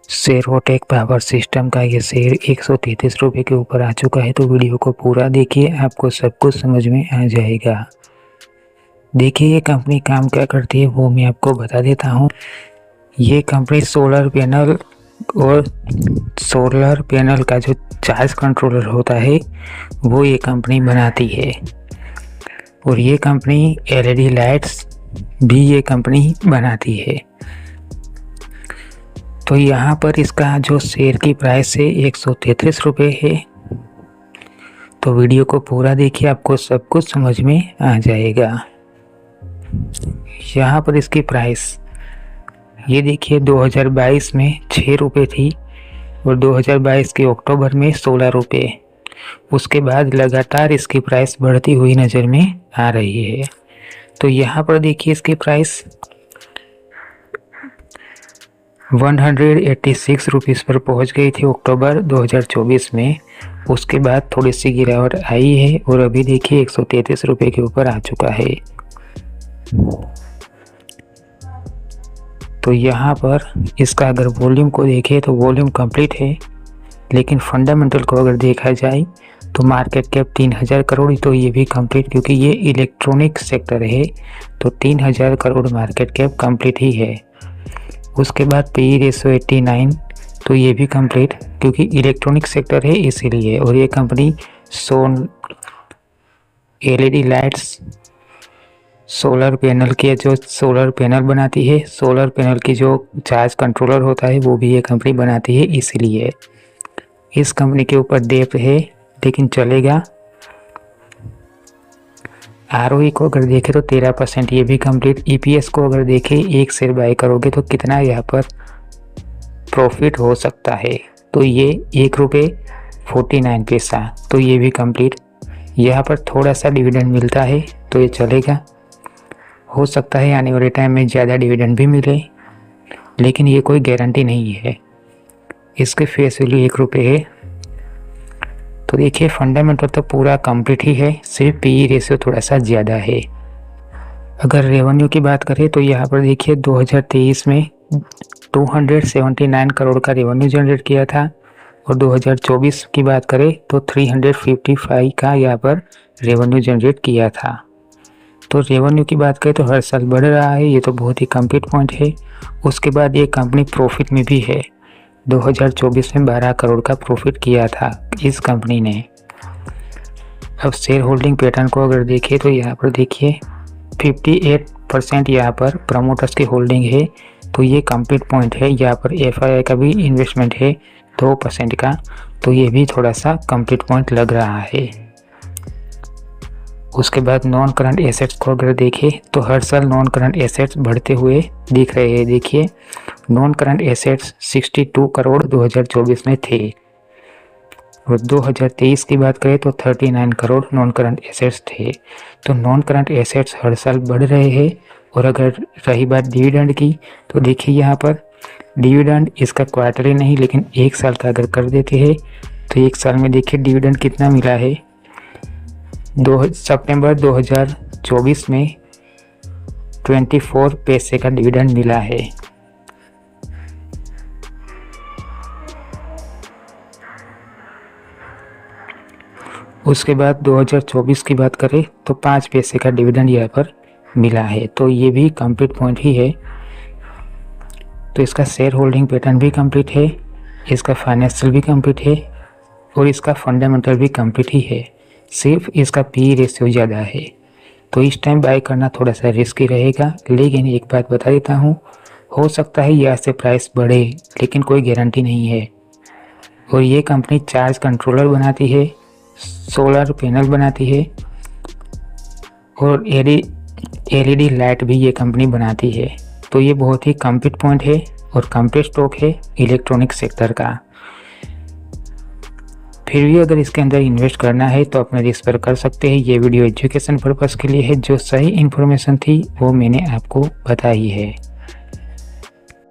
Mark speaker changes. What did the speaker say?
Speaker 1: सेरोटेक power system का ये share 133 रुपये के ऊपर आ चुका है। तो वीडियो को पूरा देखिए, आपको सब कुछ समझ में आ जाएगा। देखिए ये कंपनी काम क्या करती है वो मैं आपको बता देता हूँ। ये कंपनी सोलर पैनल का जो चार्ज कंट्रोलर होता है वो ये कंपनी बनाती है। और ये कंपनी एलईडी लाइट्स भी ये कंपनी बनाती है। तो यहाँ पर इसका जो शेयर की प्राइस है 133 रुपये है। तो वीडियो को पूरा देखिए, आपको सब कुछ समझ में आ जाएगा। यहाँ पर इसकी प्राइस ये देखिए 2022 में 6 रुपये थी और 2022 के अक्टूबर में 16 रुपये। उसके बाद लगातार इसकी प्राइस बढ़ती हुई नज़र में आ रही है। तो यहाँ पर देखिए इसकी प्राइस 186 रुपीज़ पर पहुँच गई थी अक्टूबर 2024 में। उसके बाद थोड़ी सी गिरावट आई है और अभी देखिए 133 रुपये के ऊपर आ चुका है। तो यहाँ पर इसका अगर वॉल्यूम को देखें तो वॉल्यूम कंप्लीट है, लेकिन फंडामेंटल को अगर देखा जाए तो मार्केट कैप 3000 करोड़। तो ये भी कंप्लीट, क्योंकि ये इलेक्ट्रॉनिक सेक्टर है तो 3000 करोड़ मार्केट कैप कंप्लीट ही है। उसके बाद पी रेशियो 89, तो ये भी कंप्लीट, क्योंकि इलेक्ट्रॉनिक सेक्टर है इसीलिए। और ये company LED lights solar panel बनाती है। सोलर पैनल की जो चार्ज कंट्रोलर होता है वो भी ये कंपनी बनाती है, इसीलिए इस कंपनी के ऊपर डेप है, लेकिन चलेगा। आरओई को अगर देखें तो 13%, ये भी कंप्लीट। ईपीएस को अगर देखें, एक शेयर बाय करोगे तो कितना यहाँ पर प्रॉफिट हो सकता है, तो ये 1 रुपये 49 पैसा, तो ये भी कंप्लीट। यहाँ पर थोड़ा सा डिविडेंड मिलता है तो ये चलेगा। हो सकता है आने वाले टाइम में ज़्यादा डिविडेंड भी मिले, लेकिन ये कोई गारंटी नहीं है। इसके फेस वैल्यू 1 रुपये है। तो देखिए फंडामेंटल तो पूरा कंप्लीट ही है, सिर्फ पी रेशियो थोड़ा सा ज़्यादा है। अगर रेवेन्यू की बात करें तो यहाँ पर देखिए 2023 में 279 करोड़ का रेवेन्यू जनरेट किया था और 2024 की बात करें तो 355 का यहाँ पर रेवेन्यू जनरेट किया था। तो रेवेन्यू की बात करें तो हर साल बढ़ रहा है, ये तो बहुत ही कंप्लीट पॉइंट है। उसके बाद ये कंपनी प्रॉफिट में भी है। 2024 में 12 करोड़ का प्रॉफिट किया था इस कंपनी ने। अब शेयर होल्डिंग पैटर्न को अगर देखें तो यहाँ पर देखिए 58% यहाँ पर प्रमोटर्स की होल्डिंग है, तो ये कंप्लीट पॉइंट है। यहाँ पर एफआईआई का भी इन्वेस्टमेंट है 2% का, तो ये भी थोड़ा सा कंप्लीट पॉइंट लग रहा है। उसके बाद नॉन करंट एसेट्स को अगर देखें तो हर साल नॉन करंट एसेट्स बढ़ते हुए दिख रहे हैं। देखिए नॉन करंट एसेट्स 62 करोड़ 2024 में थे और 2023 की बात करें तो 39 करोड़ नॉन करंट एसेट्स थे। तो नॉन करंट एसेट्स हर साल बढ़ रहे हैं। और अगर रही बात डिविडेंड की तो देखिए यहाँ पर डिविडेंड इसका क्वार्टरली नहीं, लेकिन 1 साल का अगर कर देते हैं तो 1 साल में देखिए डिविडेंड कितना मिला है। सितंबर 2024 में 24 पैसे का डिविडेंड मिला है। उसके बाद 2024 की बात करें तो 5 पैसे का डिविडेंड यहाँ पर मिला है, तो ये भी कंप्लीट पॉइंट ही है। तो इसका शेयर होल्डिंग पैटर्न भी कंप्लीट है, इसका फाइनेंशियल भी कंप्लीट है और इसका फंडामेंटल भी कंप्लीट ही है। सिर्फ इसका पी रेशियो ज़्यादा है, तो इस टाइम बाय करना थोड़ा सा रिस्की रहेगा। लेकिन एक बात बता देता हूँ, हो सकता है यहाँ से प्राइस बढ़े, लेकिन कोई गारंटी नहीं है। और ये कंपनी चार्ज कंट्रोलर बनाती है, सोलर पैनल बनाती है और एलईडी लाइट भी ये कंपनी बनाती है। तो ये बहुत ही कंप्लीट पॉइंट है और कंप्लीट स्टॉक है इलेक्ट्रॉनिक सेक्टर का। फिर भी अगर इसके अंदर इन्वेस्ट करना है तो अपने रिस्क पर कर सकते हैं। ये वीडियो एजुकेशन पर्पज़ के लिए है, जो सही इन्फॉर्मेशन थी वो मैंने आपको बताई है।